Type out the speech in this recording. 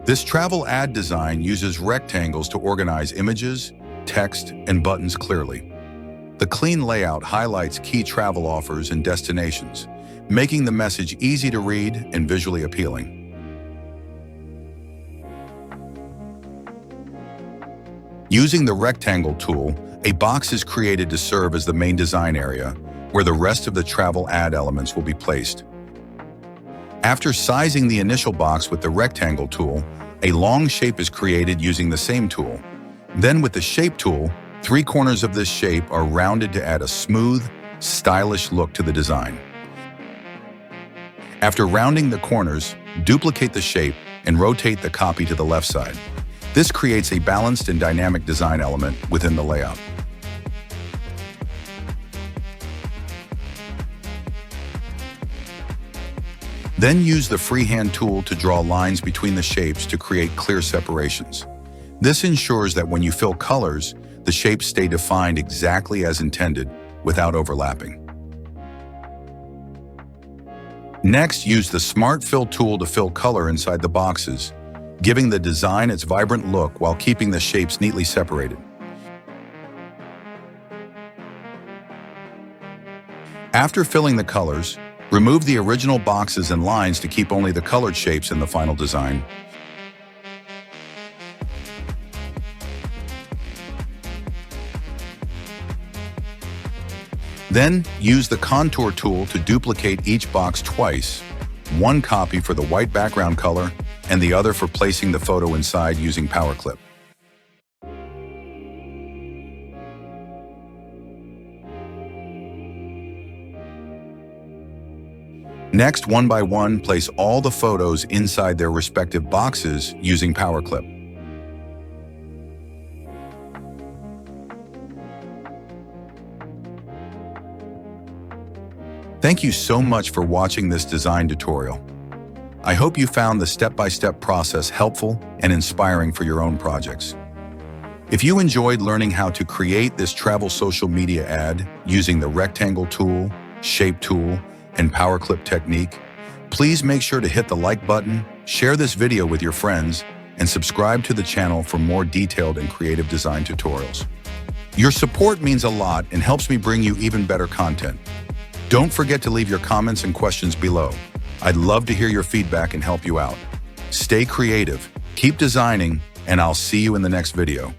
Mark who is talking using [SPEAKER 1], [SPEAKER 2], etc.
[SPEAKER 1] This travel ad design uses rectangles to organize images, text, and buttons clearly. The clean layout highlights key travel offers and destinations, making the message easy to read and visually appealing. Using the rectangle tool, a box is created to serve as the main design area, where the rest of the travel ad elements will be placed. After sizing the initial box with the rectangle tool, a long shape is created using the same tool. Then with the shape tool, 3 corners of this shape are rounded to add a smooth, stylish look to the design. After rounding the corners, duplicate the shape and rotate the copy to the left side. This creates a balanced and dynamic design element within the layout. Then use the freehand tool to draw lines between the shapes to create clear separations. This ensures that when you fill colors, the shapes stay defined exactly as intended without overlapping. Next, use the Smart Fill tool to fill color inside the boxes, giving the design its vibrant look while keeping the shapes neatly separated. After filling the colors, remove the original boxes and lines to keep only the colored shapes in the final design. Then, use the contour tool to duplicate each box twice, one copy for the white background color and the other for placing the photo inside using Power Clip. Next, one by one, place all the photos inside their respective boxes using Power Clip. Thank you so much for watching this design tutorial. I hope you found the step-by-step process helpful and inspiring for your own projects. If you enjoyed learning how to create this travel social media ad using the rectangle tool, shape tool, and Power Clip technique, please make sure to hit the like button, share this video with your friends, and subscribe to the channel for more detailed and creative design tutorials. Your support means a lot and helps me bring you even better content. Don't forget to leave your comments and questions below. I'd love to hear your feedback and help you out. Stay creative, keep designing, and I'll see you in the next video.